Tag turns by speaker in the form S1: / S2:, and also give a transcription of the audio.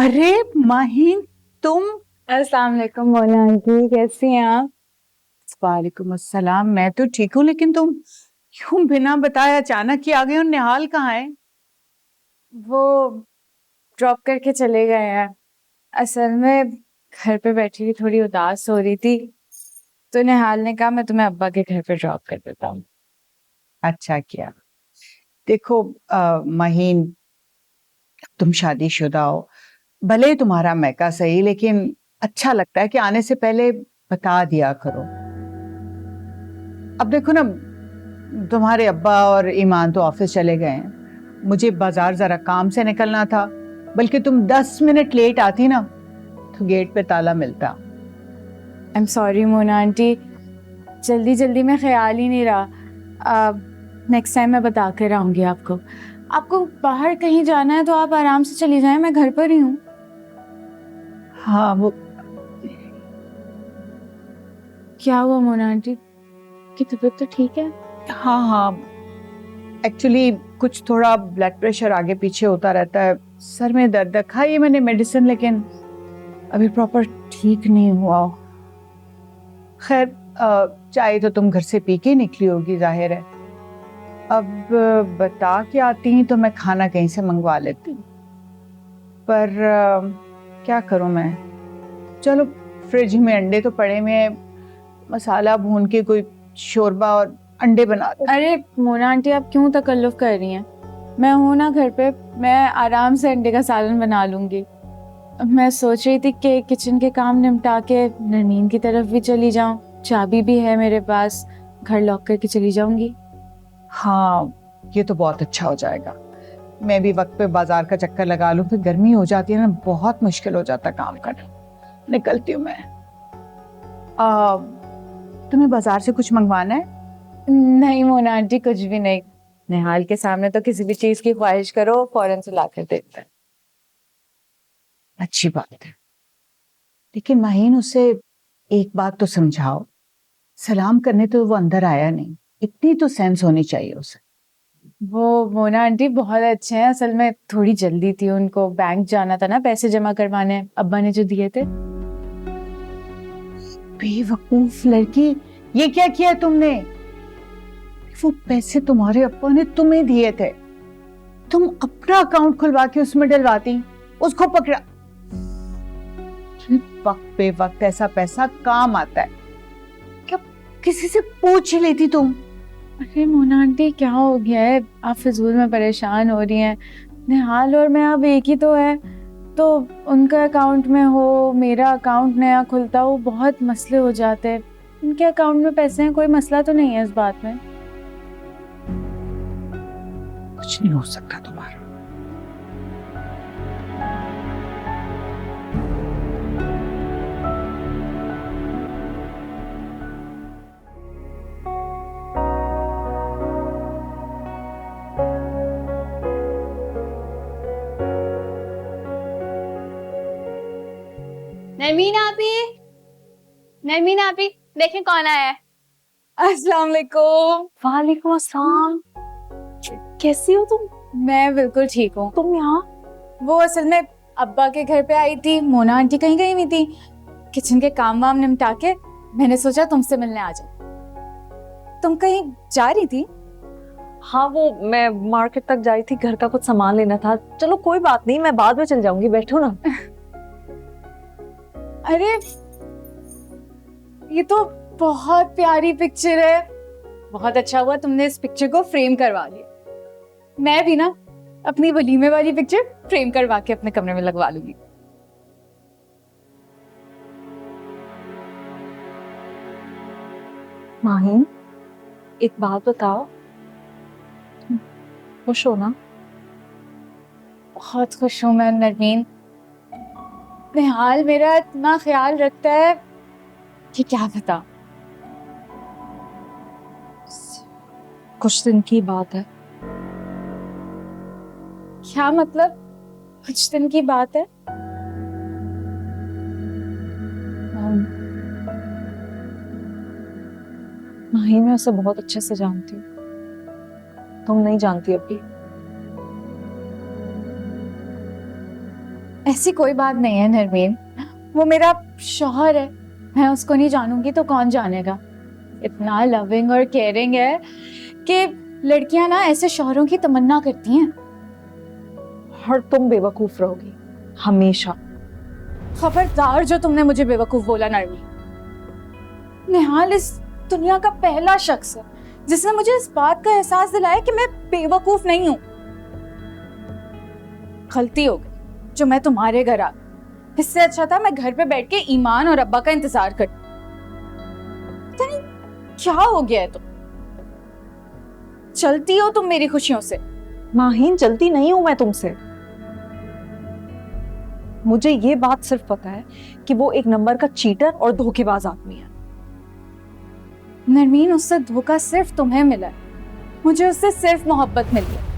S1: अरे माहीन, तुम?
S2: अस्सलाम वालेकुम मौला आंटी, कैसी हैं आप?
S1: वालेकुम अस्सलाम। मैं तो ठीक हूँ, लेकिन तुम क्यों बिना बताए अचानक ही आ गए हो? निहाल कहाँ है?
S2: वो ड्रॉप करके चले गए हैं। असल में घर पे बैठी हुई थोड़ी उदास हो रही थी, तो निहाल ने कहा मैं तुम्हें अब्बा के घर पे ड्रॉप कर देता हूँ।
S1: अच्छा किया। देखो माहीन, तुम शादीशुदा हो, भले ही तुम्हारा मैका सही, लेकिन अच्छा लगता है कि आने से पहले बता दिया करो। अब देखो ना, तुम्हारे अब्बा और ईमान तो ऑफिस चले गए हैं, मुझे बाजार जरा काम से निकलना था, बल्कि तुम 10 मिनट लेट आती ना तो गेट पे ताला मिलता।
S2: I am sorry Mona aunty, जल्दी जल्दी में ख्याल ही नहीं रहा। नेक्स्ट टाइम मैं बता कर आऊँगी आपको। आपको बाहर कहीं जाना है तो आप आराम से चली जाएं, मैं घर पर ही हूँ।
S1: हाँ वो
S2: क्या हुआ मोना आंटी, की तबीयत तो ठीक है?
S1: हाँ हाँ, एक्चुअली कुछ थोड़ा ब्लड प्रेशर आगे पीछे होता रहता है, सर में दर्द है, खाई मैंने मेडिसिन, लेकिन अभी प्रॉपर ठीक नहीं हुआ। खैर चाय तो तुम घर से पी के निकली होगी, जाहिर है। अब बता के आती तो मैं खाना कहीं से मंगवा लेती, पर क्या करूं मैं। चलो, फ्रिज में अंडे तो पड़े हुए हैं, मसाला भून के कोई शोरबा और अंडे बना दो।
S2: अरे मोना आंटी, आप क्यों तकल्लुफ कर रही हैं? मैं हूं ना घर पे, मैं आराम से अंडे का सालन बना लूंगी। मैं सोच रही थी कि किचन के काम निपटा के नरमीन की तरफ भी चली जाऊं, चाबी भी है मेरे पास, घर लॉक करके चली जाऊंगी।
S1: हाँ, ये तो बहुत अच्छा हो जाएगा। मैं भी वक्त पे बाजार का चक्कर लगा लूं, फिर गर्मी हो जाती है ना, बहुत मुश्किल हो जाता काम करना। निकलती हूँ मैं। तुम्हें बाजार से कुछ मंगवाना है?
S2: नहीं मोना आंटी, कुछ भी नहीं। निहाल के सामने तो किसी भी चीज की ख्वाहिश करो, फौरन से ला कर देता है।
S1: अच्छी बात है, लेकिन माहीन उसे एक बात तो समझाओ, सलाम करने तो वो अंदर आया नहीं, इतनी तो सेंस होनी चाहिए उसे।
S2: वो मोना आंटी बहुत अच्छे हैं, असल में थोड़ी जल्दी थी उनको, बैंक जाना था ना पैसे जमा करवाने, अब्बा ने जो दिए थे।
S1: बेवकूफ लड़की, ये क्या किया तुमने? वो पैसे तुम्हारे अप्पा ने तुम्हें दिए थे, तुम अपना अकाउंट खुलवा के उसमें डलवाती, उसको पकड़ा। वक्त पे वक्त ऐसा पैसा काम आता है, क्या किसी से पूछ ही लेती तुम?
S2: अरे मोना आंटी, क्या हो गया है? आप फिजूल में परेशान हो रही हैं। निहाल और मैं अब एक ही तो है, तो उनका अकाउंट में हो, मेरा अकाउंट नया खुलता हो, बहुत मसले हो जाते हैं। उनके अकाउंट में पैसे हैं, कोई मसला तो नहीं है इस बात में।
S1: कुछ नहीं हो सकता तुम्हारा।
S3: नरमीन आपी, नरमीन आपी, देखें कौन आया है।
S2: अस्सलाम वालेकुम।
S3: वालेकुम अस्सलाम। कैसी हो तुम?
S2: मैं बिल्कुल ठीक हूँ।
S3: तुम यहाँ?
S2: वो असल में अब्बा के घर पे आई थी, मोना आंटी कहीं गई हुई थी, किचन के काम वाम निपटा के मैंने सोचा तुमसे मिलने आ जाऊं। तुम कहीं जा रही थी?
S3: हाँ, वो मैं मार्केट तक जा रही थी, घर का कुछ सामान लेना था। चलो कोई बात नहीं, मैं बाद में चल जाऊंगी, बैठो ना।
S2: अरे ये तो बहुत प्यारी पिक्चर है। बहुत अच्छा हुआ तुमने इस पिक्चर को फ्रेम करवा लिया। मैं भी ना अपनी वलीमे वाली पिक्चर फ्रेम करवा के अपने कमरे में लगवा लूंगी।
S3: माहिन, एक बात बताओ, खुश हो ना?
S2: बहुत खुश हूं मैं नरमीन। निहाल मेरा इतना ख्याल रखता है कि क्या बता।
S3: कुछ दिन की बात है।
S2: क्या मतलब कुछ दिन की बात है?
S3: माहिन, मैं उसे बहुत अच्छे से जानती हूँ, तुम नहीं जानती अभी।
S2: ऐसी कोई बात नहीं है नरमीन, वो मेरा शौहर है, मैं उसको नहीं जानूंगी तो कौन जानेगा। इतना लविंग और केयरिंग है कि लड़कियां ना ऐसे शौहरों की तमन्ना करती हैं।
S3: और तुम बेवकूफ रहोगी हमेशा।
S2: खबरदार जो तुमने मुझे बेवकूफ बोला नरमीन। निहाल इस दुनिया का पहला शख्स है जिसने मुझे इस बात का एहसास दिलाया कि मैं बेवकूफ नहीं हूं। गलती हो गई जो मैं तुम्हारे घर आ गई। इससे अच्छा था मैं घर पे बैठ के ईमान और अब्बा का इंतजार करती। पता नहीं क्या हो गया है तुम, चलती हो तुम मेरी खुशियों से।
S3: माहीन, जल्दी नहीं हूं मैं तुमसे। मुझे ये बात सिर्फ पता है कि वो एक नंबर का चीटर और धोखेबाज आदमी है।
S2: नरमीन, उससे धोखा सिर्फ तुम्हें मिला है, मुझे उससे सिर्फ मोहब्बत मिली है।